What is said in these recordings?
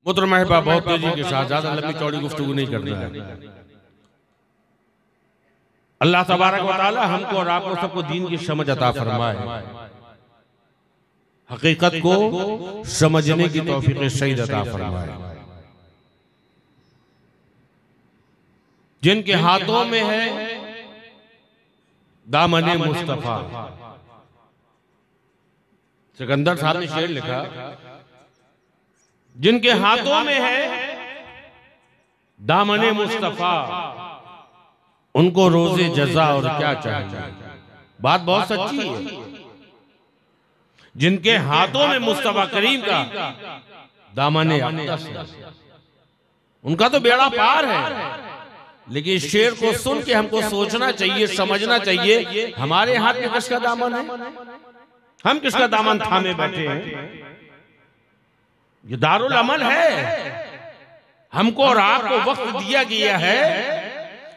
पुत्र महबा बहुत तेजी के साथ, ज्यादा लंबी चौड़ी गुफ्तगू नहीं करना है। अल्लाह तबारक व तआला हमको और आपको सबको दीन की समझ अता फरमाए, हकीकत को समझने की तौफीक सईद अता फरमाए। जिनके हाथों में है दामने मुस्तफा, सिकंदर साहब ने शेर लिखा, जिनके हाथों में है दामने मुस्तफा उनको रोजे जजा और क्या चाहिए। बात बहुत सच्ची है। जिनके हाथों में मुस्तफा करीम का दामने अक़दस है उनका तो बेड़ा पार है। लेकिन इस शेर को सुन के हमको सोचना चाहिए, समझना चाहिए, हमारे हाथ में किसका दामन है, हम किसका दामन थामे बैठे हैं। ये दारुल अमल है, हमको और आपको वक्त दिया गया है,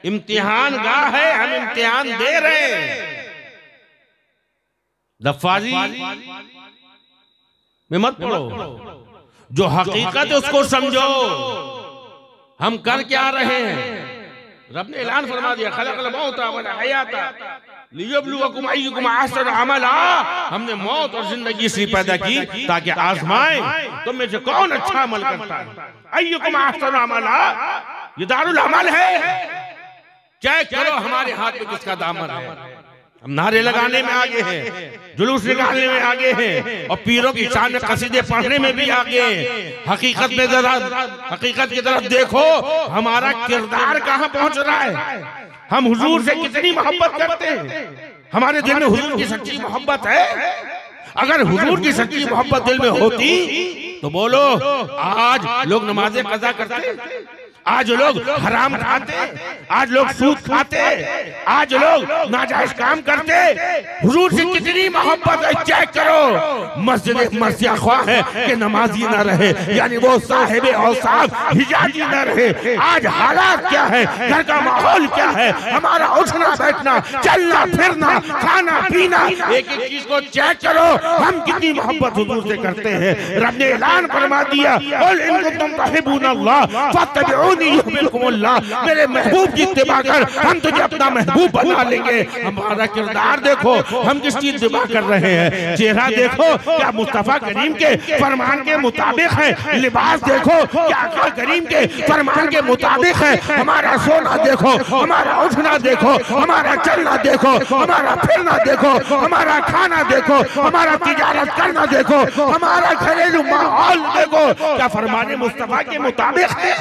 इम्तिहान गाह है, हम इम्तिहान दे रहे हैं। लफ्ज़ी में मत पढ़ो, जो हकीकत है उसको समझो। हम कर क्या रहे हैं। रब ने ऐलान फरमा दिया, खलक़ल मौता वल हयाता लियब्लुवकुम अय्युकुम अहसनु अमला। हमने मौत और जिंदगी इसलिए पैदा की ताकि आजमाएं तुम में से कौन अच्छा अमल करता है। अय्युकुम अहसनु अमला, ये दारुल अमल है। चेक करो हमारे हाथ में किसका दामन है। हम नारे लगाने में आगे हैं, जुलूस निकालने में आगे हैं, और पीरों की शान में कसीदे पढ़ने में भी आगे हैं। हकीकत में जरा हकीकत की तरफ देखो, हमारा किरदार कहाँ पहुंच रहा है। हम हुजूर से कितनी मोहब्बत करते हैं, हमारे दिल में हुजूर की सच्ची मोहब्बत है। अगर हुजूर की सच्ची मोहब्बत दिल में होती तो बोलो, आज लोग नमाजें कज़ा करते, आज लोग हराम खाते, आज लोग सूद खाते, आज लोग नाजायज काम करते। हुजूर से कितनी मोहब्बत है, चेक करो। मस्जिद मर्सिया ख्वाह है कि नमाजी ना रहे, यानी वो साहिब औसाफ हिजाजी ना रहे। आज हालात क्या है, घर का माहौल क्या है, हमारा उठना बैठना, चलना फिरना, खाना पीना, एक एक चीज को चेक करो। हम कितनी मोहब्बत हुजूर से करते हैं। रब ने ऐलान फरमा दिया, मेरे महबूब की इत्तिबा कर, हम तुझे अपना महबूब बना लेंगे। हमारा किरदार देखो, हम किसकी इत्तिबा कर रहे हैं। चेहरा देखो, क्या मुस्तफा करीम के फरमान के मुताबिक है। लिबास देखो, क्या आका करीम के फरमान के मुताबिक है। हमारा सोना देखो, हमारा उठना देखो, हमारा चलना देखो, हमारा फिरना देखो, हमारा खाना देखो, हमारा तिजारत करना देखो, हमारा घरेलू माहौल देखो, क्या फरमान मुस्तफा के मुताबिक है।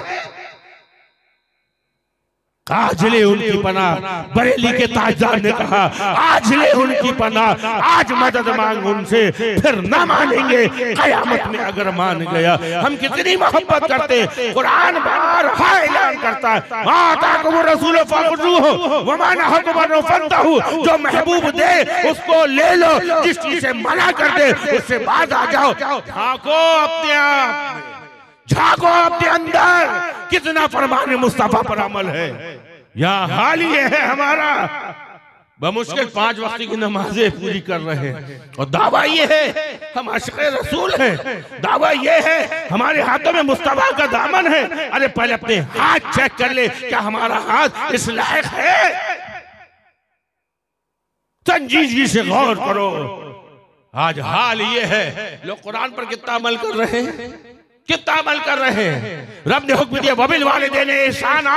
आज ले उनकी पनाह, बरेली के ताजदार ने कहा, आज ले उनकी पनाह, आज मदद मांग उनसे, फिर ना मानेंगे कयामत में अगर मान गया। हम कितनी मोहब्बत करते। कुरान बार ऐलान करता है, जो महबूब दे उसको ले लो, जिस चीज से मना कर दे उससे बाज आ जाओ। झांको अपने आप, झांको अपने अंदर, कितना फरमान मुस्तफा पर अमल है। यहाँ हाल ये है हमारा, बमुश्किल 5 वक्त की नमाजें पूरी कर रहे हैं, और दावा ये है हम आशिक़े रसूल हैं। दावा ये है हमारे हाथों में मुस्तफा का दामन है। अरे पहले अपने हाथ चेक कर ले, क्या हमारा हाथ इस लायक है। संजीदगी से गौर करो। आज हाल ये है, लोग कुरान पर कितना अमल कर रहे हैं, कितना अमल कर रहे हैं। रब ने हुक्म दिया, वबिल वालिदैन ihsana,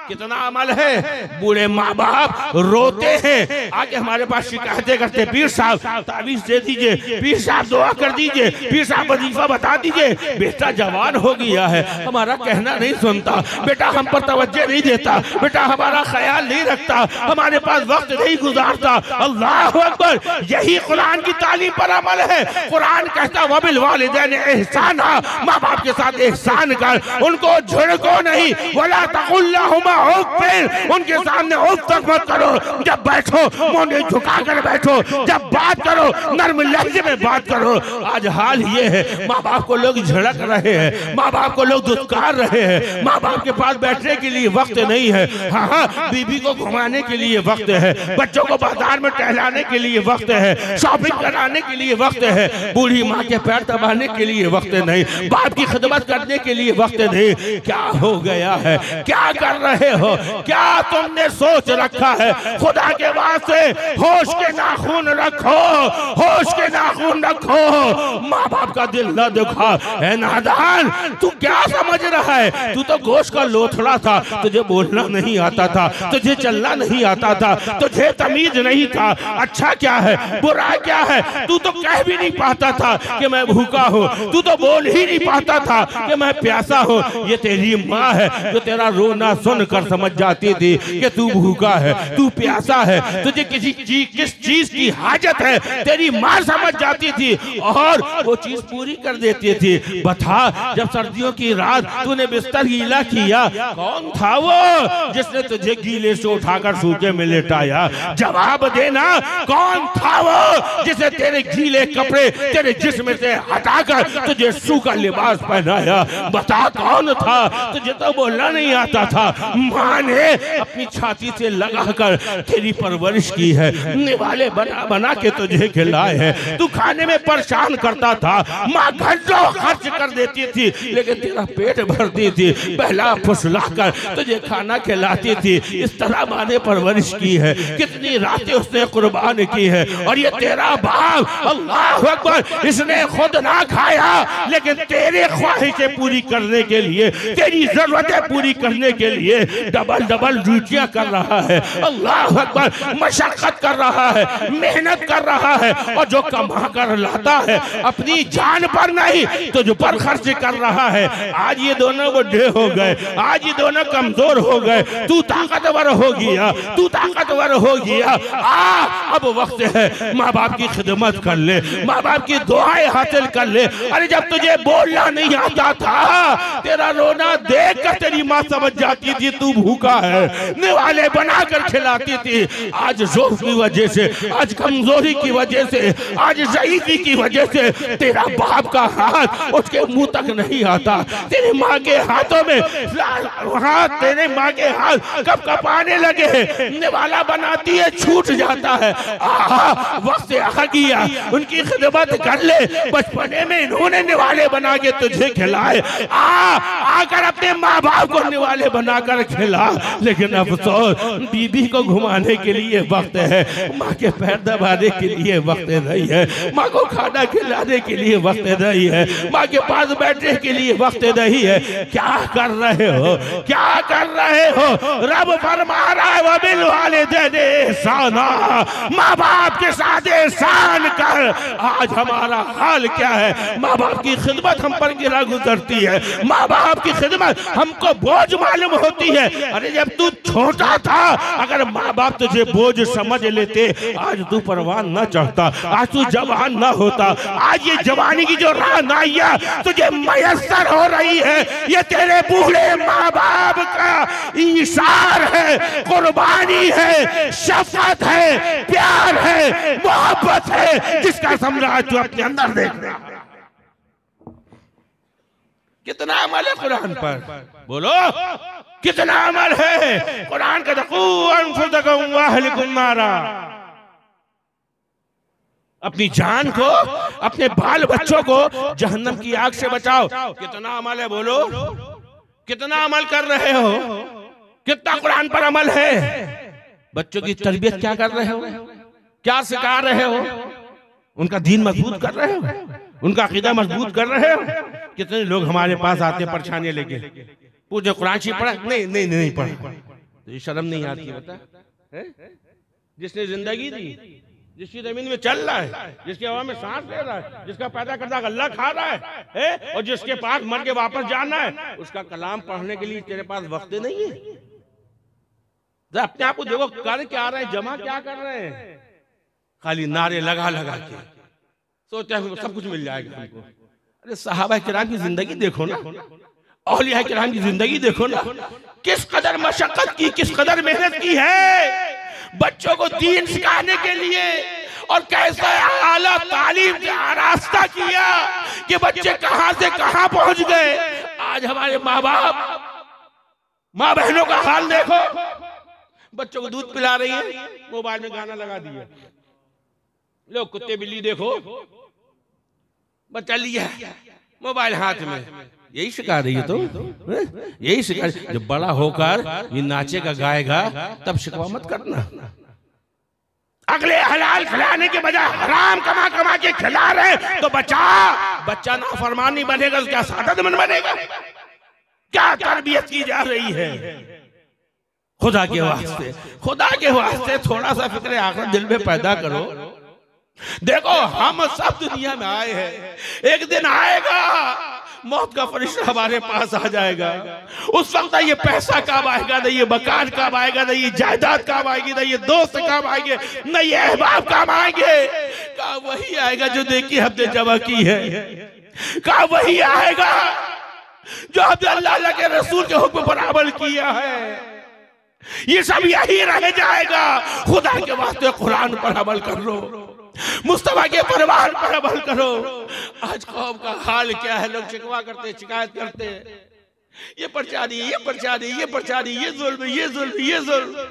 कितना अमल है। बूढ़े माँ बाप रोते हैं, आके हमारे पास शिकायतें करते, पीर साहब तावीज़ दे दीजिए, पीर साहब दुआ कर दीजिए, पीर साहब वजीफा बता दीजिए। बेटा जवान हो गया है, हमारा कहना नहीं सुनता, बेटा हम पर तवज्जो नहीं देता, बेटा हमारा ख्याल नहीं रखता, हमारे पास वक्त नहीं गुजारता। अल्लाह अकबर, यही कुरान की तालीम पर अमल है। कुरान कहता वबिल वालिदैन ihsana, माँ बाप के साथ एहसान कर, उनको झुड़को नहीं। वला तकुल लहुमा फिर उनके सामने उफ तक मत करो। जब बैठो मोने झुका कर बैठो, जब बात करो नर्म लहजे में बात करो। आज हाल ये है, माँ बाप को लोग झड़क रहे हैं, माँ बाप को लोग दुत्कार रहे हैं, माँ बाप के पास बैठने के लिए वक्त नहीं है। हाँ, बीबी को घुमाने के लिए वक्त है, बच्चों को बाजार में टहलाने के लिए वक्त है, शॉपिंग कराने के लिए वक्त है, बूढ़ी माँ के पैर दबाने के लिए वक्त नहीं, बाप की खिदमत करने के लिए वक्त नहीं। क्या हो गया है? क्या कर रहे हो? क्या तुमने सोच रखा है? खुदा के वास्ते होश के नाखून रखो, होश के नाखून रखो। माँ बाप का दिल न दुखा। है नादान, तू क्या समझ रहा है? तू तो गोश्त का लोथड़ा था, तुझे बोलना नहीं आता था, तुझे चलना नहीं आता था, तुझे तमीज नहीं था। अच्छा क्या है, बुरा क्या है? तू तो कह भी नहीं पाता था कि मैं भूखा हूँ, तू तो बोल ही नहीं पाता था कि मैं प्यासा हूँ। ये तेरी माँ है जो तेरा रोना सुनकर समझ जाती थी कि तू भूखा है, तू प्यासा है, तुझे किस चीज की हाजत है, तेरी माँ समझ जाती थी और वो चीज पूरी कर देती थी। बता, जब सर्दियों की रात तूने बिस्तर गीला किया, कौन था वो जिसने तुझे गीले से उठाकर सूखे में लेटाया? जवाब देना, कौन था वो जिसे तेरे गीले कपड़े तेरे जिस्म से हटाकर तुझे सूखा लिबास पहनाया? बता, कौन था? तुझे तो बोलना नहीं आता था। माँ ने अपनी छाती से लगाकर तेरी परवरिश की है, निवाले बना बना के तुझे खिलाए हैं। तू खाने में परेशान करता था, माँ घंटों खर्च कर देती थी लेकिन तेरा पेट भरती थी, पहला फुसलाकर तुझे खाना खिलाती थी। इस तरह माँ ने परवरिश की है, कितनी रातें उसने कुर्बान की है। और ये तेरा बाप, अल्लाह अकबर, इसने खुद ना खाया लेकिन तेरे ख्वाहिशें पूरी करने के लिए, तेरी जरूरतें पूरी करने के लिए डबल डबल ड्यूटियां कर रहा है। अल्लाह अकबर, मशक्कत कर रहा है, मेहनत कर रहा है, और जो कमा कर लाता है अपनी जान पर नहीं तुझ पर खर्च कर रहा है। आज ये दोनों बुढ़े हो गए, आज ये दोनों कमजोर हो गए, तू ताकतवर हो गया, तू ताकतवर हो गया। अब वक्त है माँ बाप की खिदमत कर ले, माँ बाप की दुआएं हासिल कर ले। अरे जब तुझे बोलना नहीं आता था, तेरा रोना देख कर तेरी माँ समझ जाती थी तू भूखा है, निवाले बनाकर खिलाती थी। आज जोश की वजह से, आज कमजोरी की वजह से, आज ज़ईफ़ी की वजह से तेरा बाप का हाथ उसके मुंह तक नहीं आता। तेरी माँ के हाथों में हाथ, तेरे माँ के हाथ कब कपाने लगे, निवाला बनाती है, छूट जाता है। वक्त आ गया, उनकी खिदमत कर ले। बचपने में इन्होंने निवाले बना के तुझे खिलाए, आकर अपने माँ बाप को निवाले बनाकर खिला। लेकिन अफसोस, बीबी को घुमाने के लिए वक्त है, माँ के पैर दबाने के लिए वक्त नहीं है, माँ को खाना खिलाने के लिए वक्त नहीं है, माँ के पास बैठने के लिए वक्त नहीं है। क्या कर रहे हो? क्या कर रहे हो? रब फरमा रहा है, वबिल वालिदैन ihसाना, माँ बाप के साथ एहसान कर। आज हमारा हाल क्या है? माँ बाप की खिदमत हम पर गिरा गुजरती है, माँ बाप की खिदमत हमको बोझ मालूम होती है। अरे जब तू छोटा था, अगर माँ बाप तुझे बोझ समझ लेते, आज तू परवान न चढ़ता, आज तू जवान न होता। आज ये जवानी की जो राहनाइयाँ तुझे मयस्सर हो रही है, ये तेरे बूढ़े माँ बाप का इशार है, कुर्बानी है, शफकत है, प्यार है, मोहब्बत है, जिसका साम्राज्य तू अपने अंदर देख रहा है। कितना अमल है कुरान पर? बोलो, कितना अमल है कुरान का? अपनी जान को, अपने बाल बच्चों को जहन्नम की आग से बचाओ। कितना अमल है? बोलो, कितना अमल कर रहे हो? कितना कुरान पर अमल है? बच्चों की तरबियत क्या कर रहे हो? क्या सिखा रहे हो? उनका दीन मजबूत कर रहे हो? उनका अकीदा मजबूत कर रहे हो? कितने लोग हमारे पास आते परेशानी लेके, पूछे कुरान शरीफ पढ़ा? नहीं नहीं नहीं पढ़ा। तो ये शर्म नहीं आती? बता, जिसने जिंदगी दी, जिसकी जमीन में चल रहा है, जिसकी हवा में सांस ले रहा है, जिसका पैदा करता अल्लाह खा रहा है, और जिसके पास मर के वापस जाना है, उसका कलाम पढ़ने के लिए तेरे पास वक्त नहीं है। अपने आप को देखो, कर क्या रहे हैं, जमा क्या कर रहे हैं? खाली नारे लगा लगा के सोचते हैं सब कुछ मिल जाएगा हमको। अरे सहाबा किराम की जिंदगी देखो ना, औलिया किराम की जिंदगी देखो ना, किस कदर मशक्कत की, किस कदर मेहनत की है बच्चों को दीन सिखाने के लिए, और कैसा आला तालीम का रास्ता किया कि बच्चे कहां से कहां पहुंच गए। आज हमारे माँ बाप, माँ बहनों का हाल देखो, बच्चों को दूध पिला रही है, मोबाइल में गाना लगा दिया। लोग कुत्ते बिल्ली देखो, बच्चा लिया मोबाइल हाथ में, यही सिखा रही है। तो यही सिखा, जब बड़ा होकर ये नाचेगा गाएगा तब शिकवा मत करना। अगले हलाल खिलाने के बजाय हराम कमा कमा के खिला रहे तो बच्चा नाफरमान नहीं बनेगा, क्या सादतमंद बनेगा? क्या तरबियत की जा रही है? खुदा के वास्ते थोड़ा सा फिक्र आखिरत दिल में पैदा करो। देखो हम सब दुनिया में आए हैं, एक दिन आएगा मौत का फरिश्ता हमारे पास आ जाएगा। उस वक्त ये पैसा कब आएगा, नहीं ये मकान कब आएगा, नहीं ये जायदाद कब आएगी, नहीं ये दोस्त कब आएंगे, नहीं ये अहबाब कब आएंगे। कब वही आएगा जो नेकी हमने जमा की है, कब वही आएगा जो हमने अल्लाह के रसूल के हुक्म पर अमल किया है। ये सब यही रह जाएगा। खुदा के वास्ते कुरान पर अमल कर लो, मुस्तफा के परवान पर अमल करो। आज कौम का हाल क्या है? लोग शिकवा करते, शिकायत करते, ये प्रचारी, ये प्रचारी, ये प्रचारी, ये जुल्म, ये जुल्म, ये जुल्म।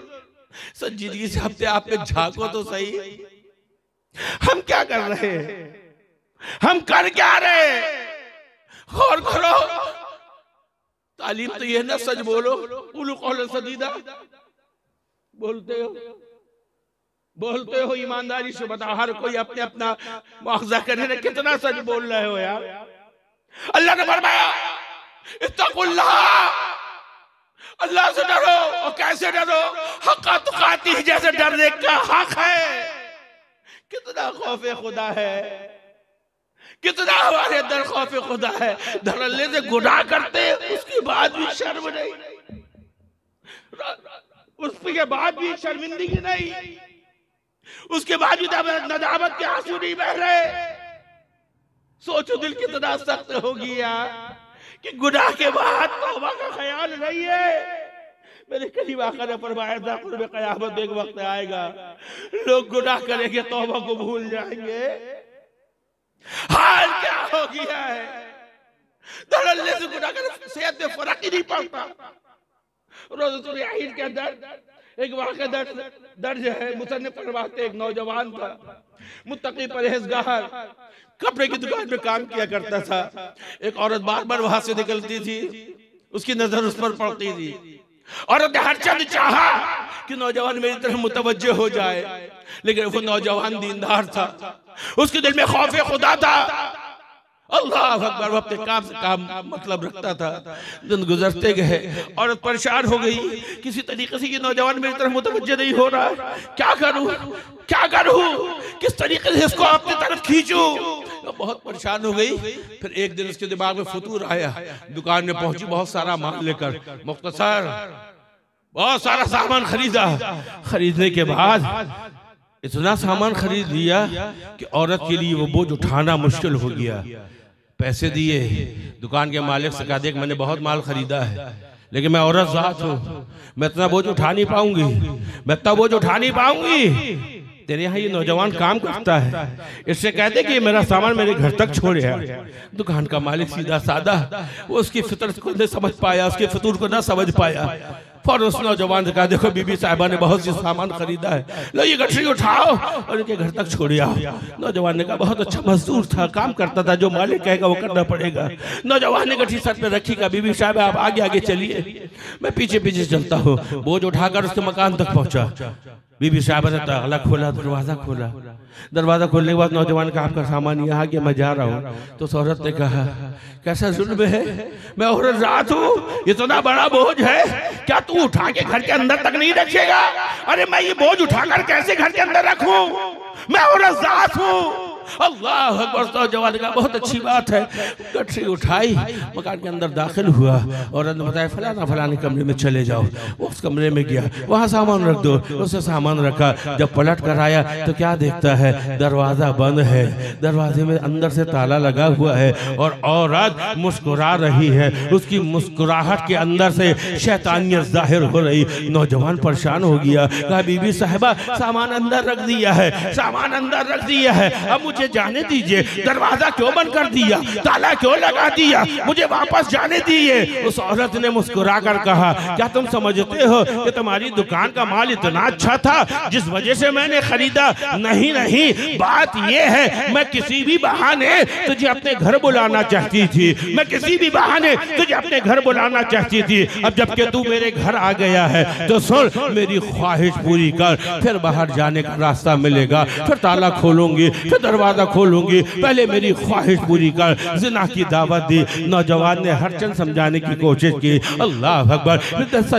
संजीदगी से अपने आप में झांको तो सही, हम क्या कर रहे हैं, हम कर क्या रहे हैं? गौर करो। तालीम तो ये ना सच बोलो, उलू कौल सदीदा, बोलते हो ईमानदारी से बताओ। हर कोई अपने अपना मुआखजा करने ने कितना सच बोल रहे हो यार। अल्लाह ने फरमाया इत्तकुल्लाह, अल्लाह से डरो। और कैसे डरो? हक़्क़ तुक़ातिह, जैसे डरने का हक है। कितना खौफ खुदा है, कितना हमारे अंदर खौफ खुदा है। धड़ल्ले से गुनाह करते उसके बाद भी शर्म नहीं, उसके बाद भी शर्मिंदगी नहीं, उसके बाद भी नदामत के आंसू नहीं बह रहे। सोचो दिल कितना सख्त होगी यार कि गुनाह के बाद तौबा का ख्याल नहीं है। मेरे करीब आका ने फरमाया था क़ुर्ब क़यामत एक वक्त आएगा, लोग गुनाह करेंगे, तौबा को भूल जाएंगे। हाल क्या हो गया है? धड़ल्ले से गुनाह करने सेहत में फर्क ही नहीं पड़ता। रोज़तुल याहीन के अंदर एक वाक़या दर्ज है। मुसन्निफ़ फरमाते, एक नौजवान था, मुत्तकी परहेज़गार, कपड़े की दुकान में काम किया करता था। एक औरत बार बार वहां से निकलती थी, उसकी नजर उस पर पड़ती थी। औरत ने हर चंद चाहा कि नौजवान मेरी तरफ मुतवज्जे हो जाए, लेकिन वो नौजवान दीनदार था, उसके दिल में खौफ खुदा था। अल्लाह अकबर, वो अपने काम से काम मतलब रखता था। दिन गुजरते गए, औरत परेशान हो गई, किसी तरीके से ये नौजवान मेरी तरफ मुतवज्जे नहीं हो रहा, क्या करूं, क्या करूं, किस तरीके से इसको अपनी तरफ खींचूं। बहुत परेशान हो गई। फिर एक दिन उसके दिमाग में फतूर आया, दुकान में पहुंची, बहुत सारा माल लेकर, मुख्तसर बहुत सारा सामान खरीदा। खरीदने के बाद इतना सामान खरीद लिया कि औरत के लिए वो बोझ उठाना मुश्किल हो गया। पैसे दिए, दुकान के मालिक से कहा, देख मैंने बहुत माल खरीदा है, लेकिन मैं औरत ज़ात हूँ, मैं इतना बोझ उठा नहीं पाऊंगी, मैं इतना बोझ उठा नहीं पाऊंगी। तेरे यहाँ ये नौजवान काम करता है, इससे कहते कि मेरा सामान मेरे घर तक छोड़ आया। दुकान का मालिक सीधा सादा, वो उसकी फितरत को नहीं समझ पाया, उसके फितूर को ना समझ पाया। और उस नौजवान से कहा, देखो बीबी साहिबा ने बहुत सी सामान खरीदा है, लो ये गठरी उठाओ और इनके घर तक छोड़ आओ। नौजवान ने कहा, बहुत अच्छा मजदूर था, काम करता था, जो मालिक कहेगा वो करना पड़ेगा। नौजवान ने गठरी सर पे रखी, का बीबी साहिबा आप आगे आगे चलिए, मैं पीछे पीछे चलता हूँ। बोझ उठाकर उसके मकान तक पहुंचा। बीबी साहिबा ने ताला खोला, दरवाजा खोला। दरवाजा खोलने के बाद नौजवान का, आपका सामान यहाँ कि मैं जा रहा हूँ। तो उस औरत ने कहा, कैसा जुल्म है, मैं औरत ज़ात हूँ, इतना बड़ा बोझ है, क्या तू उठा के घर के अंदर तक नहीं रखेगा? अरे मैं ये बोझ उठाकर कैसे घर के अंदर रखूं, मैं औरत ज़ात हूँ। अल्लाह अकबर। नौजवान का बहुत अच्छी बात है। गठरी उठाई, मकान के अंदर दाखिल हुआ, औरत ने बताया फलाना फलाने कमरे में चले जाओ। उस कमरे में गया, वहाँ सामान रख दो। उसने सामान रखा। जब पलट कर आया तो क्या देखता है, दरवाजा बंद है, दरवाजे में अंदर से ताला लगा हुआ है और औरत मुस्कुरा रही है। उसकी मुस्कुराहट के अंदर से शैतानियत जाहिर हो रही। नौजवान परेशान हो गया, कहा बीबी साहिबा सामान अंदर रख दिया है, सामान अंदर रख दिया है, अब मुझे जाने दीजिए। दरवाजा क्यों बंद कर दिया, ताला क्यों लगा दिया, मुझे वापस जाने दीजिए। उस औरत ने मुस्कुरा कर कहा, क्या तुम समझते हो कि तुम्हारी दुकान का माल इतना अच्छा था जिस वजह से मैंने खरीदा? नहीं नहीं, बात यह है मैं किसी भी बहाने तुझे अपने घर बुलाना चाहती थी, मैं किसी भी बहाने तुझे अपने घर बुलाना चाहती थी। अब जबकि तू मेरे घर आ गया है तो सुन, मेरी ख्वाहिश पूरी कर, फिर बाहर जाने का रास्ता मिलेगा, फिर ताला खोलूंगी, फिर दरवाजा खोलूंगी, पहले मेरी ख्वाहिश पूरी कर। जिना की दावत दी। नौजवान ने हर चंद समझाने की कोशिश की। अल्लाह अकबर,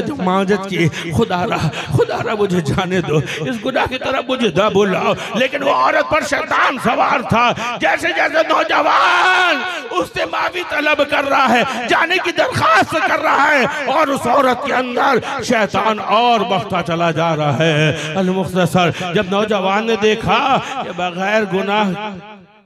जमाजत की, खुदारा मुझे जाने दो, इस गुनाह की तरफ मुझे ना बुलाओ। लेकिन वो औरत पर शैतान सवार था। जैसे जैसे नौजवान उससे माफी तलब कर रहा है, जाने की दरखास्त कर रहा है, और उस औरत के अंदर शैतान और बढ़ता चला जा रहा है। अल-मुख्तसर, जब नौजवान ने देखा कि बगैर गुनाह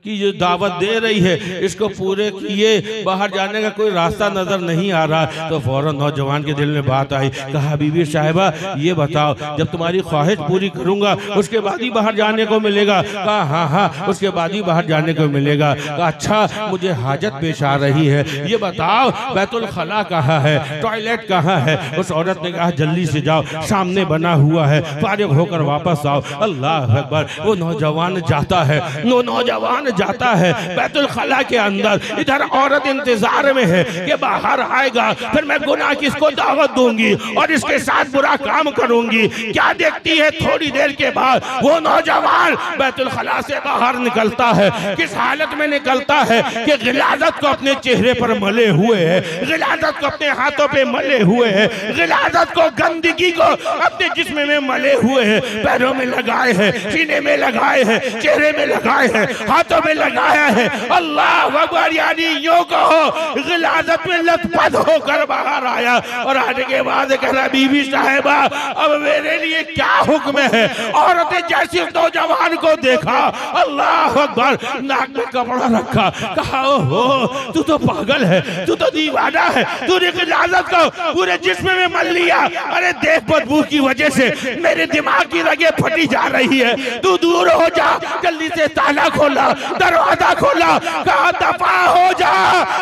की जो दावत दे रही है, इसको पूरे किए बाहर जाने का कोई रास्ता नजर नहीं आ रहा, तो फौरन नौजवान के दिल में बात आई। कहा बीबी साहिबा ये बताओ, जब तुम्हारी ख्वाहिश पूरी करूंगा उसके बाद ही बाहर जाने को मिलेगा? कहा हाँ हाँ, उसके बाद ही बाहर जाने को मिलेगा। कहा अच्छा, मुझे हाजत पेश आ रही है, ये बताओ बैतुल खला कहाँ है, टॉयलेट कहाँ है? उस औरत ने कहा जल्दी से जाओ, सामने बना हुआ है, फारिग होकर वापस आओ। अल्लाह अकबर। वो नौजवान जाता है, नौजवान जाता है बैतुल खला के अंदर। इधर औरत इंतजार में है कि बाहर आएगा, फिर मैं गुनाह की इसको दावत दूंगी और इसके साथ बुरा काम करूंगी। क्या देखती है, थोड़ी देर के बाद वो नौजवान बैतुल खला से बाहर निकलता है। किस हालत में निकलता है कि गिलाजत को अपने चेहरे पर मले हुए है, गिलाजत को अपने हाथों पे मले हुए है, गिलाजत को, गंदगी को अपने जिस्म में मले हुए है, पैरों में लगाए हैं, सीने में लगाए हैं, चेहरे में लगाए हैं, हाथों में लगाया है। अल्लाह अकबर। यानी यूं कहो गिलाजत में लथपथ होकर बाहर आया और आने के बाद कह रहा बीबी साहिबा अब मेरे लिए क्या हुक्म है? औरत ने जैसे उस नौजवान को देखा, अल्लाह अकबर, नाक में कपड़ा रखा, कहा ओहो तू तो पागल है, तू तो दीवाना है, तूने गिलाजत को पूरे जिस्म में मल लिया। अरे देख बदबू की वजह से मेरे दिमाग की रगें फटी जा रही है, तू दूर हो जा, जल्दी से ताला खोला, दरवाजा खोला, कहा दफा हो जा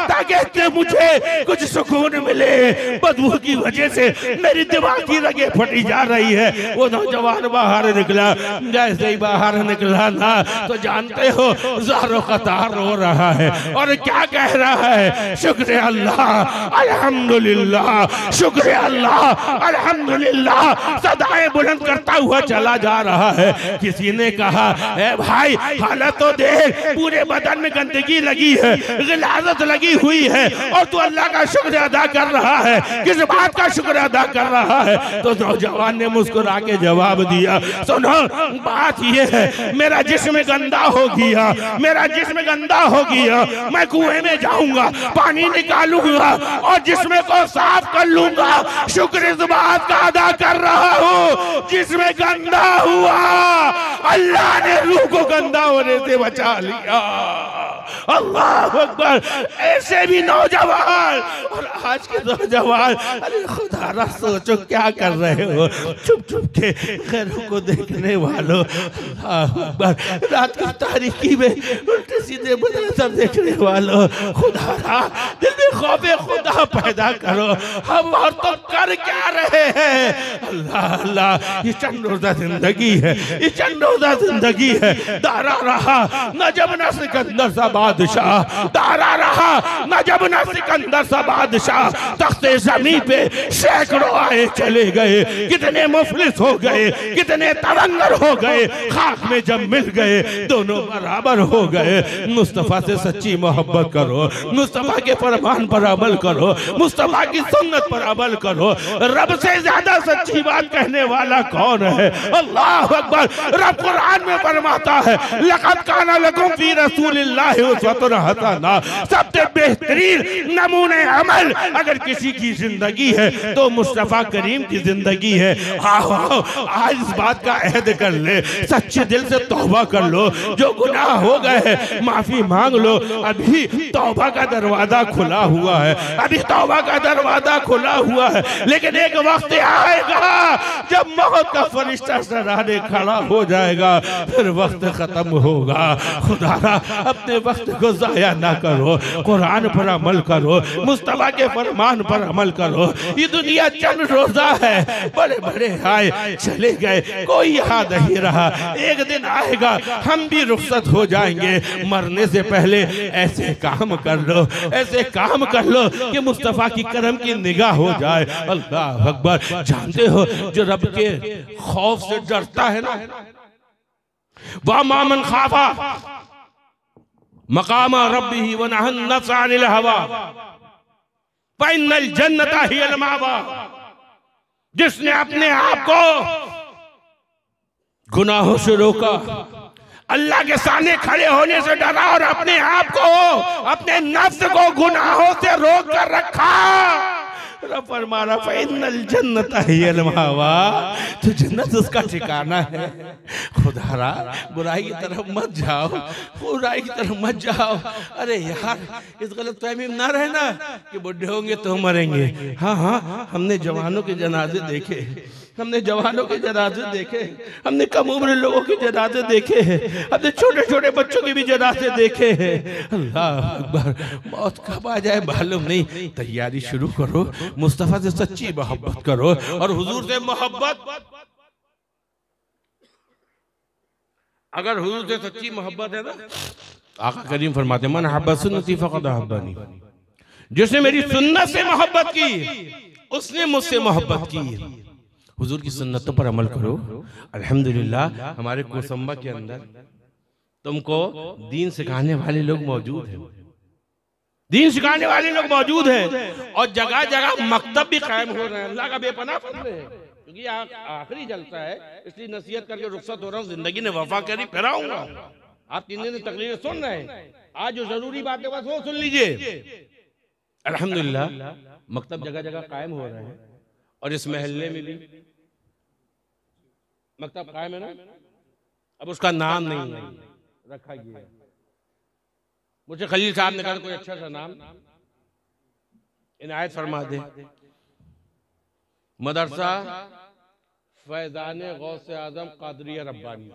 ताकि मुझे कुछ सुकून मिले, बदबू की वजह से मेरी दिमाग की रगें फटी जा रही है। वो नौजवान बाहर निकला। जैसे ही बाहर निकला ना तो जानते हो ज़ारो कतार रो रहा है और क्या कह रहा है, शुक्र अल्लाह अल्हम्दुलिल्लाह, शुक्र अल्लाह अल्हम्दुलिल्लाह, सदाएं बुलंद करता हुआ चला जा रहा है। किसी ने कहा ए भाई हालत तो देख, पूरे बदन में गंदगी लगी है, गिलाजत लगी हुई है और तू अल्लाह का शुक्र अदा कर रहा है, किस बात का शुक्र अदा कर रहा है? तो नौजवान ने मुस्कुरा के जवाब दिया, सुनो बात यह है मेरा जिस्म गंदा हो गया, मेरा जिस्म गंदा हो गया, मैं कुएं में जाऊंगा, पानी निकालूंगा और जिस्म को साफ कर लूंगा। शुक्र इस बात का अदा कर रहा हूँ जिस्म गंदा हुआ, अल्लाह ने रूह को गंदा होने से बचा लिया। अल्लाह अकबर। ऐसे भी नौजवान और आज के नौजवान, अरे खुदा सोचो क्या कर रहे हो, चुप चुप के खैरों को देखने वालों, रात की तारीकी में उल्टे सीधे सब देखने वालों, खुदा दिल में खौफे खुदा पैदा करो। हम और तो कर क्या रहे हैं? अल्लाह अल्लाह, ये चंद रोजा जिंदगी है, ये चंद रोजा जिंदगी है। दारा रहा न जब न सिकंदर सा बादशाह, दारा रहा नजब न सिकंदर सा बादशाह, तख्ते ज़मीं पे सैकड़ों आए चले गए, कितने मुफलिस हो गए, कितने तवंगर हो गए, खाक में जब मिल गए दोनों बराबर हो गए। मुस्तफ़ा से सच्ची मोहब्बत करो, मुस्तफ़ा के फरमान पर अमल करो, मुस्तफ़ा की सुन्नत पर अमल करो। रब से ज्यादा सच्ची बात कहने वाला कौन है? अल्लाह अकबर। रब कुरान में फरमाता है लक़द काना लकुम फी रसूलिल्लाहि उस्वतुन हसना, सबसे बेहतरीन नमूने अमल अगर किसी की जिंदगी है तो मुस्तफ़ा करीम की जिंदगी है। आओ आज इस बात का अहद कर ले, सच्चे दिल से तौबा कर लो, जो गुनाह हो गए हैं माफी मांग लो। अभी तौबा का दरवाजा खुला हुआ है, अभी तौबा का दरवाजा खुला हुआ है, लेकिन एक वक्त आएगा जब मौत का फरिश्ता सराहने खड़ा हो जाएगा, फिर वक्त खत्म होगा। खुदा अपने वक्त को जाया ना करो, कुरान पर अमल करो, मुस्तफा के फरमान पर अमल करो। ये दुनिया चंद रोजा है, बड़े बड़े आए चले गए, कोई यहाँ नहीं रहा। एक दिन आएगा हम भी रुखसत हो जाएंगे। मरने से पहले ऐसे काम कर लो, ऐसे काम कर लो कि मुस्तफा की करम की निगाह हो जाए। अल्लाह अकबर। जानते हो जो रब के खौफ से डरता है ना, वह मामन खाफा मकामा रब्बिही व नहन नफ्स अनिल हवा फइन्नल जन्नता हियल मावा। जिसने अपने आप को गुनाहों से रोका, अल्लाह के सामने खड़े होने से डरा और अपने आप को, अपने नफ्स को गुनाहों से रोक कर रखा, रब फरमाना फइन्नल जन्नता हियल मावा, तो जन्नत उसका ठिकाना है। खुदारा बुराई की तरफ मत जाओ, बुराई की तरफ मत जाओ। अरे यार इस गलत फहमी में ना रहना कि बुढ़े होंगे तो मरेंगे। हाँ हाँ, हमने जवानों के जनाजे देखे, हमने जवानों के जनाजे देखे, हमने कम उम्र लोगों के जनाजे देखे हैं, हमने छोटे छोटे बच्चों के भी जनाजे देखे हैं। अल्लाह अकबर। मौत कब आ जाए मालूम नहीं। तैयारी शुरू करो, मुस्तफा से सच्ची मोहब्बत करो और हुजूर से मोहब्बत, अगर हुजूर से सच्ची मोहब्बत है ना, आका करीम फरमाते मन अहब्ब सुन्नती फक़द अहब्बनी, जिसने मेरी सुन्नत से मोहब्बत की उसने मुझसे मोहब्बत की। हुजूर की सुन्नतों पर अमल करो। अल्हम्दुलिल्लाह हमारे कोसंबा के अंदर तुमको दीन सिखाने वाले लोग मौजूद हैं, दीन सिखाने वाले लोग मौजूद हैं और जगह जगह मकतब भी कायम हो रहे हैं। अल्लाह का बेपनाह फजल है, क्योंकि आखिरी जलसा है इसलिए नसीहत करके रुखसत हो रहा हूँ। जिंदगी ने वफा करी फिर आऊंगा। आप 3 दिन तकरीर सुन रहे हैं, आज जो जरूरी बात है बस वो सुन लीजिए। अल्हम्दुलिल्लाह मकतब जगह जगह कायम हो रहे हैं और इस महल्ले में भी मकतब कायम है ना। अब उसका नाम नहीं रखा गया, मुझे खलील साहब ने कहा कोई अच्छा सा नाम इनायत फरमा दे। मदरसा फैजाने गौसे आजम कादरिया रब्बानी,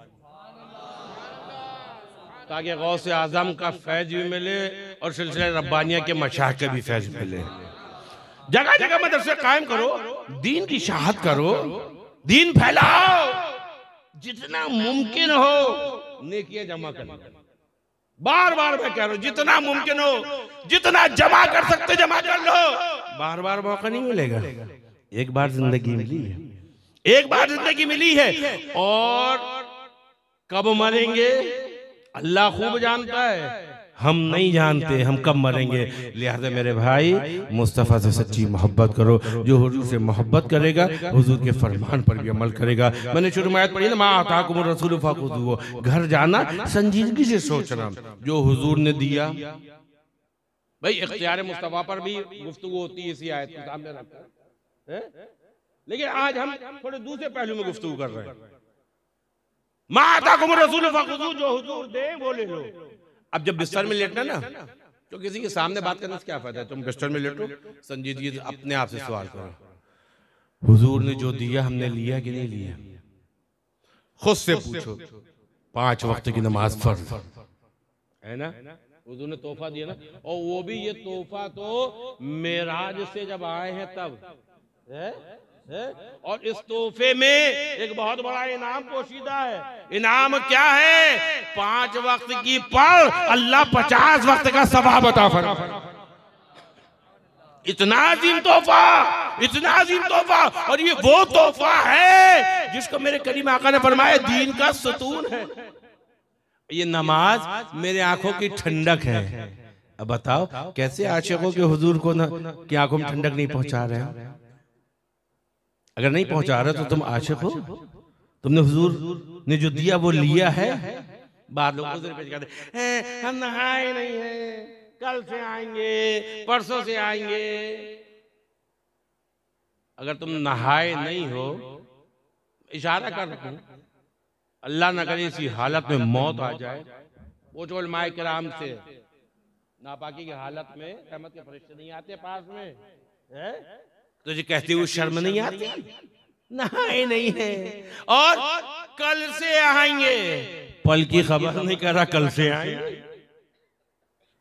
ताकि गौसे आजम का फैज भी मिले और सिलसिले रब्बानिया के मशाइख का भी फैज मिले। जगह जगह मदरसे कायम करो, दीन की शहादत करो, दीन फैलाओ, जितना मुमकिन हो नेकियां जमा करना। बार बार मैं कह रहा हूं जितना मुमकिन हो, जितना जमा कर सकते जमा कर लो। बार बार मौका नहीं मिलेगा, एक बार जिंदगी मिली है, एक बार जिंदगी मिली है और कब मरेंगे अल्लाह खूब जानता है, हम नहीं जानते हम कब मरेंगे। लिहाजा मेरे भाई मुस्तफ़ा से सच्ची मोहब्बत करो। जो हुजूर से मोहब्बत करेगा हुजूर के फरमान पर भी अमल करेगा। मैंने शुरू में आयत पढ़ी ना, मा आताकुमुर रसूल फखुज़ूहु, घर जाना संजीदगी से सोचना, जो हुजूर ने दिया। भाई इख्तियार मुस्तफ़ा पर भी गुफ्तगू होती है इसी आयत के सामने रखकर, लेकिन आज हम थोड़े दूसरे पहलू में गुफ्तगू कर रहे हैं। मा आताकुमुर रसूल फखुज़ूहु, जो हुजूर दे वो ले लो। अब जब बिस्तर में लेटना ना, तो किसी के सामने बात करने से क्या फायदा है। तुम बिस्तर में लेटो, संजीदगी अपने आप से सवाल करो, हुजूर ने जो दिया हमने लिया कि नहीं लिया। खुद से पूछो। 5 वक्त की नमाज फर्ज है ना, हुजूर ने तोहफा दिया ना, और वो भी ये तोहफा तो मेराज से जब आए हैं तब है। और इस तोहफे में एक बहुत बड़ा इनाम पोशीदा है। इनाम क्या है? 5 वक्त की पढ़, अल्लाह 50 वक्त का सवाब अता फरमाए। इतना अजीम तोहफा, इतना अजीम तोहफा। और ये वो तोहफा है जिसको मेरे करीम आका ने फरमाया दीन का सुतून है। ये नमाज मेरे आंखों की ठंडक है। अब बताओ कैसे आशिकों के हुजूर को की आंखों में ठंडक नहीं पहुंचा रहे हो? अगर नहीं पहुंचा रहे तो तुम आशिक हो? तुमने हुजूर ने जो दिया वो लिया है? बाद लोग कहते हैं हम नहाए नहीं है, कल से आएंगे, परसों से आएंगे। अगर तुम नहाए नहीं हो, इशारा कर रहा हूं, अल्लाह न करे इसी हालत में मौत आ जाए, वो जो उलमाए किराम से नापाकी की हालत में रहमत के फरिश्ते नहीं आते पास में है? तुझे कहती हुई शर्म नहीं आती? नहाए नहीं है और कल से आएंगे, पल की खबर नहीं कर रहा कल से आएंगे।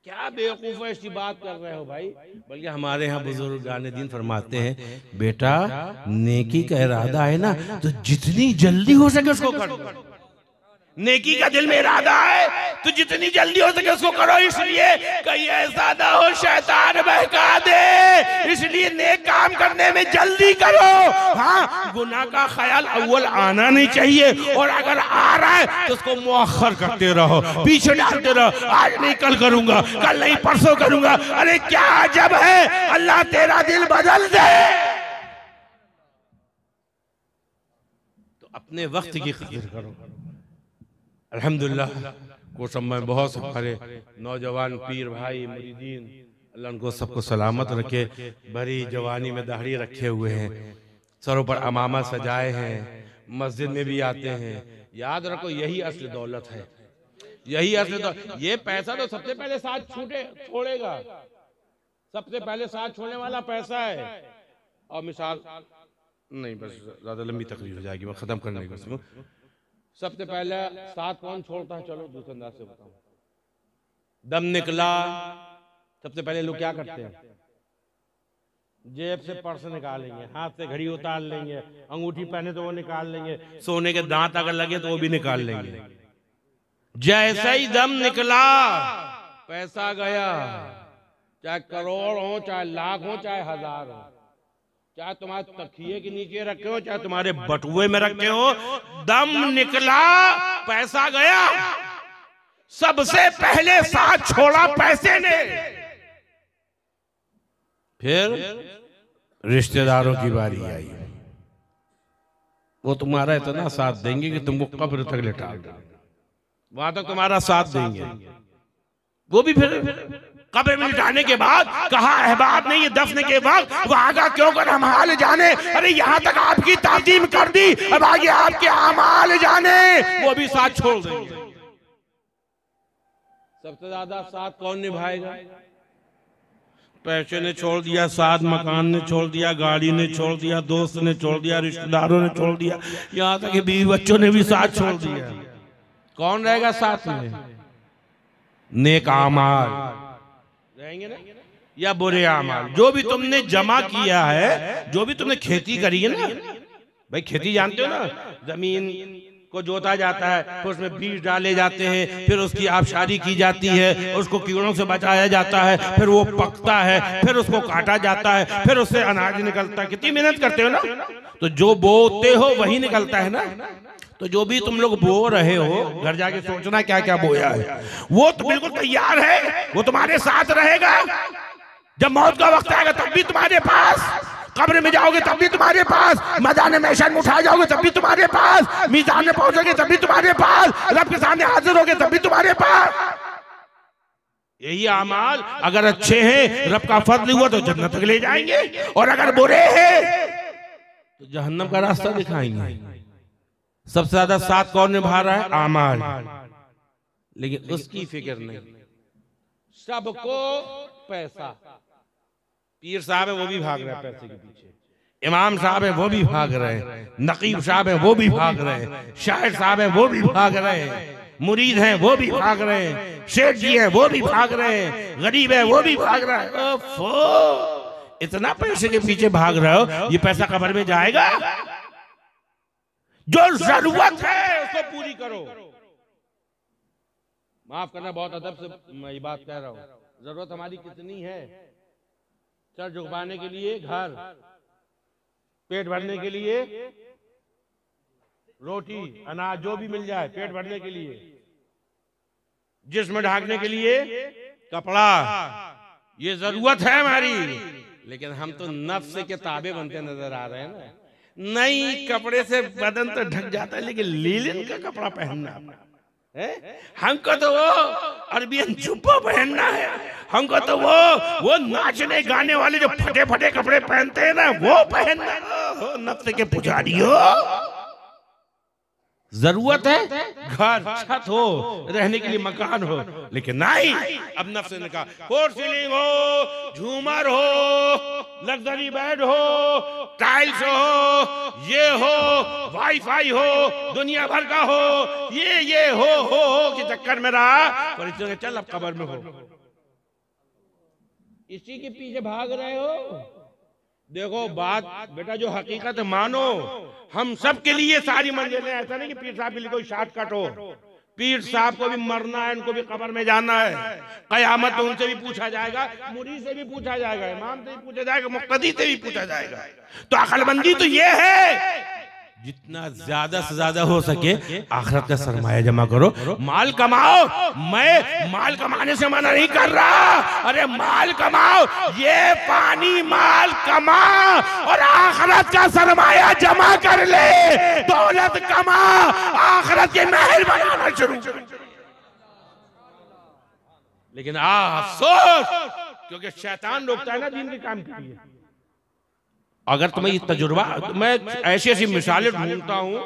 क्या बेवकूफ ऐसी बात कर रहे हो भाई? बल्कि हमारे यहाँ बुजुर्गान दीन फरमाते हैं बेटा नेकी का इरादा है ना तो जितनी जल्दी हो सके उसको करो। नेकी का दिल में इरादा है तो जितनी जल्दी हो सके उसको करो, इसलिए कहीं ऐसा ना हो शैतान बहका दे। इसलिए नेक काम करने में जल्दी करो। हाँ, गुनाह का ख्याल अव्वल आना नहीं चाहिए, और अगर आ रहा है तो उसको मुअख्खर करते रहो, पीछे डालते रहो। आज नहीं कल करूंगा, कल नहीं परसों करूंगा। अरे क्या अजब है, अल्लाह तेरा दिल बदल दे। तो अपने वक्त की कदर करो। अल्हम्दुलिल्लाह कोसम में बहुत सारे नौजवान पीर भाई मुरीदीन, अल्लाह उनको सबको सलामत रखे, भरी जवानी में दाढ़ी रखे हुए हैं, सरों पर अमामा सजाए हैं, मस्जिद में भी आते हैं। याद रखो यही असली दौलत है, यही असली दौलत। ये पैसा तो सबसे पहले साथ छोड़ेगा, सबसे पहले साथ छोड़ने वाला पैसा है। और मिसाल नहीं, बस ज्यादा लंबी तकरीर हो जाएगी, मैं खत्म करने को। सबसे पहले साथ कौन छोड़ता है? चलो दूसरे अंदाज से बताओ। दम निकला, सबसे पहले लोग क्या करते हैं? जेब से पर्स निकालेंगे, हाथ से घड़ी उतार लेंगे, अंगूठी पहने तो वो निकाल लेंगे, सोने के दांत अगर लगे तो वो भी निकाल लेंगे। जैसे ही दम निकला पैसा गया, चाहे करोड़ हो, चाहे लाख हो, चाहे हजार हो, चाहे तुम्हारे तकिए के नीचे रखे हो, चाहे तुम्हारे बटुए में रखे हो, दम निकला पैसा गया। सबसे पहले साथ छोड़ा पैसे ने, फिर रिश्तेदारों की बारी आई। वो तुम्हारा इतना साथ देंगे कि तुमको कब्र तक लिटा देंगे, वहां तक तुम्हारा साथ देंगे। वो भी फिर कब्र में लिटाने के बाद कहा अहबाब ने ये दफन के वक्त वहां का क्यों कर हम हाल जाने। अरे यहाँ तक आपकी ताजीम कर दी, अब आगे आपके अमाल जाने। वो भी साथ छोड़ देंगे। सबसे ज्यादा साथ कौन निभाएगा? पैसे ने छोड़ दिया साथ, मकान ने छोड़ दिया, गाड़ी ने छोड़ दिया, दोस्त ने छोड़ दिया, रिश्तेदारों ने छोड़ दिया, यहाँ तक कि बीवी बच्चों ने भी साथ छोड़ दिया। कौन रहेगा साथ में? नेक आमाल रहेंगे ना, या बुरे आमाल? जो भी तुमने जमा किया है, जो भी तुमने खेती करी है ना, भाई खेती जानते हो ना, जमीन को जोता जाता है, फिर उसमें बीज डाले जाते हैं, फिर उसकी आबशारी की जाती है, उसको कीड़ों से बचाया जाता है, फिर वो पकता है, फिर उसको काटा जाता है, फिर उससे अनाज निकलता है। कितनी मेहनत करते हो ना, तो जो बोते हो वही निकलता है ना। तो जो भी तुम लोग बो रहे हो, घर जाके सोचना क्या क्या बोया है, वो तो बिल्कुल तैयार है, वो तुम्हारे साथ रहेगा। जब मौत का वक्त आएगा तब भी तुम्हारे पास, कब्र में जाओगे तब भी तुम्हारे पास, मैदान महशर में उठाए जाओगे तब भी तुम्हारे पास, मीज़ान में पहुंचोगे तब भी तुम्हारे पास, रब के सामने हाजिर होगे तब भी तुम्हारे पास। यही आमाल अगर अच्छे हैं, रब का फजल हुआ तो जन्नत तक ले जाएंगे, और अगर बुरे हैं तो जहन्नम का रास्ता दिखाएंगे। सबसे ज्यादा साथ कौन निभा रहा है? आमाल। लेकिन उसकी फिक्र नहीं, सबको पैसा। पीर साहब है वो भी भाग रहे हैं पैसे के पीछे, इमाम साहब है वो भी भाग रहे हैं, नकीब साहब है वो भी भाग रहे हैं, शायर साहब है वो भी भाग रहे हैं, मुरीद हैं वो भी भाग रहे हैं, शेख जी हैं वो भी भाग रहे हैं, गरीब है वो भी भाग रहा है। ओफो, इतना पैसे के पीछे भाग रहे हो, ये पैसा कब्र में जाएगा? जो जरूरत है उसको पूरी करो। माफ करना, बहुत अदब से मैं ये बात कह रहा हूं। जरूरत हमारी कितनी है? सर झुकवाने के लिए घर, पेट भरने के लिए रोटी अनाज जो भी मिल जाए पेट भरने के लिए, जिस्म ढांकने के लिए कपड़ा, ये जरूरत है हमारी। लेकिन हम तो नफ्स के ताबे बनते नजर आ रहे हैं ना। नई कपड़े से बदन तो ढक जाता है, लेकिन लीलन का कपड़ा पहनना है। हमको तो वो अरबियन जुब्बा पहनना है, हमको तो वो नाचने गाने वाले जो फटे फटे कपड़े पहनते हैं ना, वो पहनना है। नफ्स के पुजारियों, जरूरत है घर, छत हो, रहने के लिए मकान हो, लेकिन नहीं, अब नफ्स ने कहा फोर सीलिंग हो, झूमर हो, लग्जरी बेड हो, टाइल्स हो, ये हो, वाईफाई हो, दुनिया भर का हो, ये हो कि चक्कर में रहा। पर इसने चल अब कब्र में हो, इसी के पीछे भाग रहे हो। देखो बात बेटा, जो हकीकत मानो, हम सब के लिए सारी मंजिलें, ऐसा नहीं कि पीर साहब के लिए कोई शॉर्टकट हो। पीर साहब को भी मरना है, उनको भी कब्र में जाना है। कयामत में उनसे भी पूछा जाएगा, मुरीद से भी पूछा जाएगा, इमाम से भी पूछा जाएगा, मुक्तदी से भी पूछा जाएगा। तो अक्लमंदी तो ये है, जितना ज्यादा से ज्यादा हो सके आखिरत का सरमाया जमा करो, माल कमाओ। मैं माल कमाने से मना नहीं कर रहा, अरे माल कमाओ, ये पानी माल कमा और आखिरत का सरमाया जमा कर ले, दौलत कमा, आखिरत के महल बनाना शुरू। लेकिन अफसोस, क्योंकि शैतान रोकता है ना दीन के काम के लिए। अगर तुम्हें ये तजुर्बा, मैं ऐसी ऐसी मिसालें ढूंढता हूं,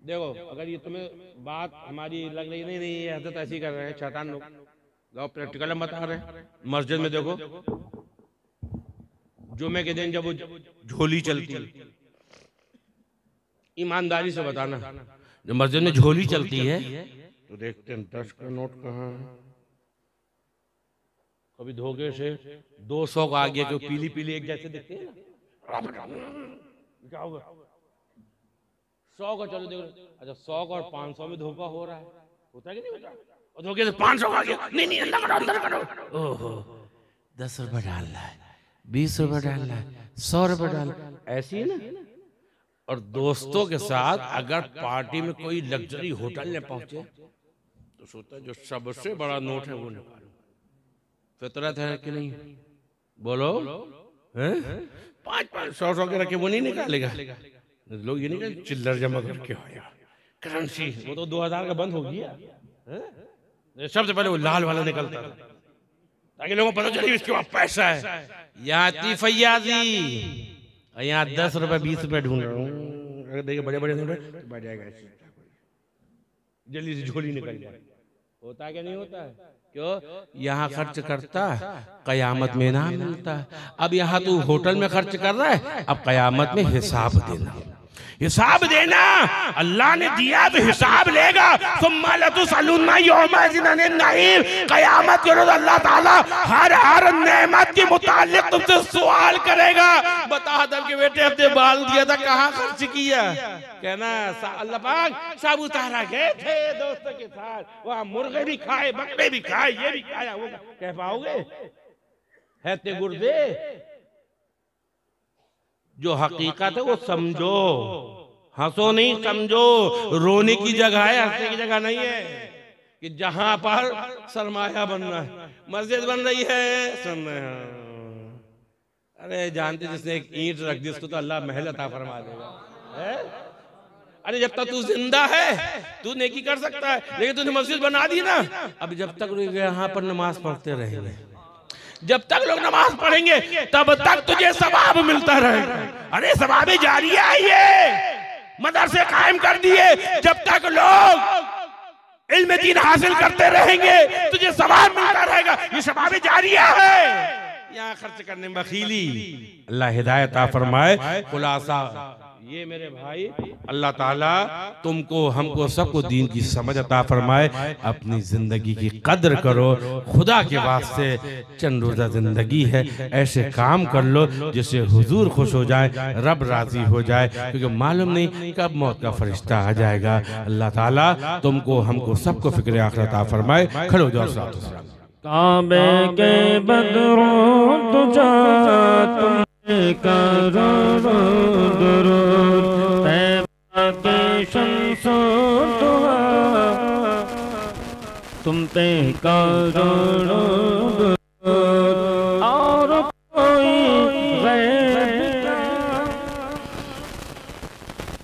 देखो अगर ये तुम्हें बात हमारी लग रही नहीं ये हजरत ऐसी कर रहे हैं शैतान लोग, जाओ प्रैक्टिकल हम बता रहे हैं। मस्जिद में देखो, जुमे के दिन जब वो झोली चलती, ईमानदारी से बताना, जब मस्जिद में झोली चलती है तो देखते हैं 10 का नोट कहाँ है। कभी धोखे से 200 का आ गया, क्यों पीली पीली एक जैसे दिखते हैं ना, क्या होगा 100 का, चलो देखो, अच्छा 100 का और 500 में धोखा हो रहा है, होता है कि नहीं होता? और धोखे से 500 का आ गया, नहीं अंदर करो अंदर करो, ओहो 10 रुपए डालना है, 20 रुपए डालना है, 100 रुपए डालना, ऐसी है ना। और दोस्तों के साथ अगर पार्टी में कोई लग्जरी होटल में पहुंचे तो सोचता है जो सबसे बड़ा नोट है वो निकालो। फितरत है कि नहीं? बोलो, 500 के रखे वो नहीं निकालेगा। लोग ये नहीं कहते चिल्लर जमा करके आया करेंसी, वो तो 2000 का बंद हो गया। सबसे पहले वो लाल वाला निकलता है ताकि लोगों को पता चले इसके पास पैसा है। यहाँ फैयाजी, यहाँ 10 रुपए 20 रुपए ढूंढ रहा हूँ, अगर देखिए बड़े बड़े तो बैठ जाएगा, जल्दी से झोली निकल जाए। होता है क्या नहीं होता है? क्यों? यहाँ खर्च करता, कयामत में ना मिलता। अब यहाँ तू होटल में खर्च कर रहा है, अब कयामत में हिसाब देना, हिसाब देना। अल्लाह ने दिया तो हिसाब लेगा। कयामत के रोज अल्लाह ताला हर नेमत के मुतालिक तुमसे सवाल करेगा। बता दम के बेटे अपने बाल दिया था कहाँ खर्च किया? कहना अल्लाह पाक साबूतारा गए थे दोस्तों के साथ, वहाँ मुर्गे भी खाए, बकरे भी खाए, ये भी खाया, वो कह पाओगे? है ते गुर्दे। जो हकीकत है वो समझो, हंसो नहीं, समझो। रोने की जगह है, हंसने की जगह नहीं है। कि जहां पर सरमाया बनना है, मस्जिद बन रही है, सुन रहे हैं, अरे जानते जिसने एक ईंट रख दी उसको तो अल्लाह महल अता फरमा देगा। अरे जब तक तू जिंदा है तू नेकी कर सकता है, लेकिन तूने मस्जिद बना दी ना, अब जब तक यहाँ पर नमाज पढ़ते रहेंगे, जब तक लोग नमाज पढ़ेंगे तब तक तुझे सवाब मिलता रहेगा। अरे सवाब जारिया है ये, मदरसे कायम कर दिए, जब तक लोग इल्म दीन हासिल करते रहेंगे तुझे सवाब मिलता रहेगा। ये सवाब जारिया है। यहाँ खर्च करने में बखीली, अल्लाह हिदायत फरमाए। खुलासा ये मेरे भाई, अल्लाह ताला तुमको हमको सबको दीन की समझ अता फरमाए। अपनी जिंदगी की कदर करो, खुदा के वास्ते चंद रोजा जिंदगी है, ऐसे काम कर लो जिससे हुजूर खुश हो जाए, रब राजी हो जाए, क्योंकि मालूम नहीं कब मौत का फरिश्ता आ जाएगा। अल्लाह ताला तुमको हमको सबको फिक्र आखिरत अता फरमाए। खड़े हो जाओ। काबे के बदरों तुझा तुमने करोड़ों दुरूद, तैबा के शम्सो दुआ तुम पे करोड़ों दुरूद। और कोई गैब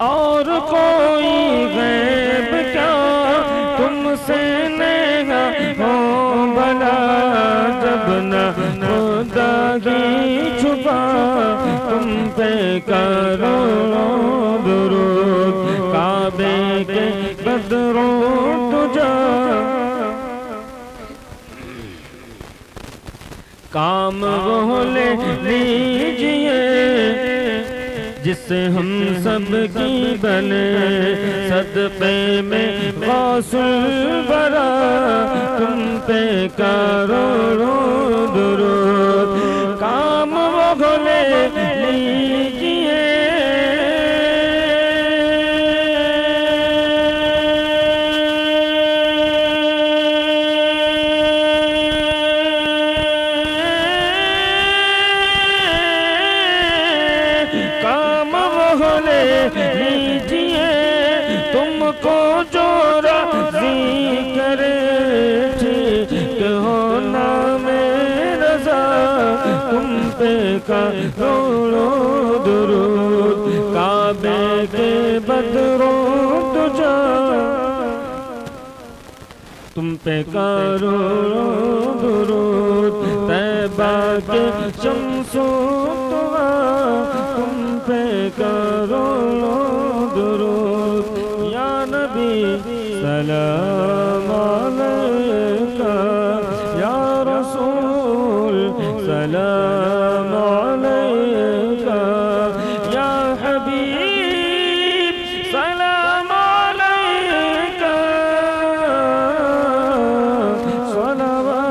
और कोई गैब क्या तुमसे नेहा हो भला, जब न खुदा ही छुपा तुम पे करोड़ों दुरूद। काबे के बदरों तुझा काम वो ले लीजिए जिससे हम सब की बने, सदक़े में गौसुल बरा तुम पे करोड़ों दुरूद। काम वो ले लीजिए लीजिए तुमको जो राज़ी करे, ठीक हो ना मेरा रज़ा तुम पे करोड़ों दुरूद। काबे के बदरों तुझा तुम पे करोड़ों दुरूद, तैबा के शम्सो दुआ तुम पे करोड़ों दुरूद। या नबी सलाम अलैका, या रसूल सलाम अलैका, या हबीब सलाम अलैका, सलावतुल्लाह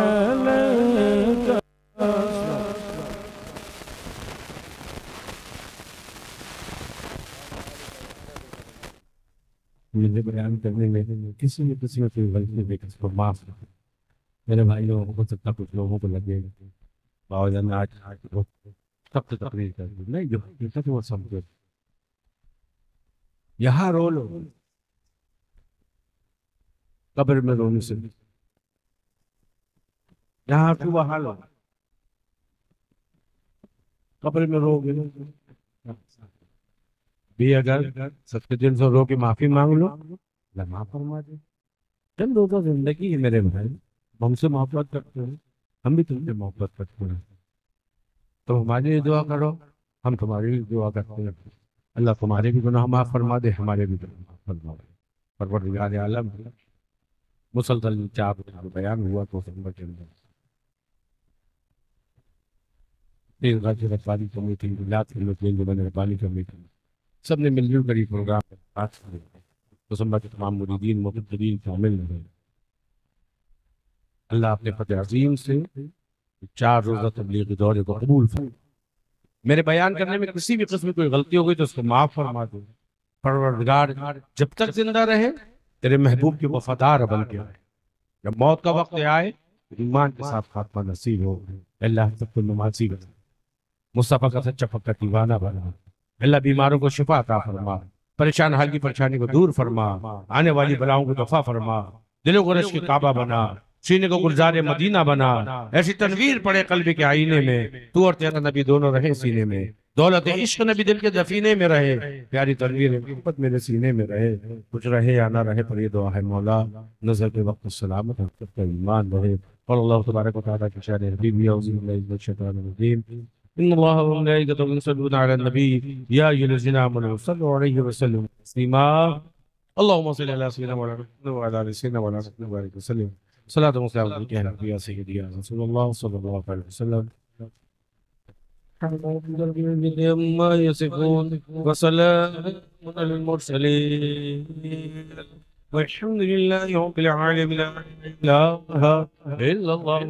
अलैका। मुझे बयान करने में किसी में कोई गलती देख उसको माफ करो। मेरे भाई लोगों को सकता कुछ लोगों को लगेगा बावजूद में आज सब तो तकरीर कर दी नहीं, जो हकीकत है वो समझो। यहाँ रो लो, कब्र में रोने से यहाँ तू वहां लो, कब्र में रोगे भी अगर सच्चे दिल से रो के माफी मांग लो, अल्लाह माफ फरमा दे। चंद रोजा जिंदगी है मेरे भाई, हमसे मोहब्बत करते हो, हम भी तुमसे मोहब्बत करते हैं, तो हमारे लिए दुआ करो, हम तुम्हारे लिए दुआ करते हैं। अल्लाह तुम्हारे भी गुनाह माफ फरमा दे, हमारे भी गुनाह माफ फरमा दे। परवरदिगार आलम मुसलसल चार बयान हुआ तो संबर के अंदर रखवाली कमेटी, रखवाली कमेटी सबने मिलजुल कर प्रोग्राम बात तो संबर के तमाम मुरीदीन मुक़द्दरीन शामिल रहे। अल्लाह अपने फतेह अजीम से 4 रोज़ा तबलीगी दौरे को कबूल फरमाए। मेरे बयान करने में किसी भी किस्म की कोई गलती हो गई तो उसको माफ फरमा दो। परवरदिगार जब तक जिंदा रहे तेरे महबूब के वफादार बन के आए, जब मौत का वक्त आए ईमान के साथ खात्मा नसीब हो। अल्लाह सबको नमाजी बना, मुस्तफ़ा का सच्चा पक्का दीवाना बना। अल्लाह बीमारों को शिफा अता फरमा, परेशान हाल की परेशानी को दूर फरमा, आने वाली बलाओं को दफा फरमा, दिलों को रश के काबा बना, सीने को गुलजार मदीना बना। ऐसी तनवीर पड़े कल्ब के आईने में, तू और तेरा नबी दोनों रहे सीने में। दौलत इश्क नबी दिल के दफीने में रहे, प्यारी तनवीर मोहब्बत मेरे सीने में रहे। कुछ रहे या ना रहे पर ये दुआ है मौला, नजर के वक्त सलामत का ईमान रहे। और अल्लाह तबारक व तआला के शान हबीब शैतानिर्रजीम इन्नल्लाह व मलाइकतहु युसल्लूना अलन नबी या अय्युहल्लज़ीना आमनू सल्लु अलैहि व सल्लिमू तस्लीमा। अल्लाहुम्मा सल्लि अला सय्यिदिना मुहम्मद व अला आलि सय्यिदिना व बारिक वसल्लिम। सलातो व सलाम अलैका या सय्यिदी या रसूलल्लाह सल्लल्लाहु अलैहि वसल्लम। अम्मा यसिफून व सलामुन अलल मुरसलीन वल्हम्दुलिल्लाहि रब्बिल आलमीन ला इलाहा इल्लल्लाह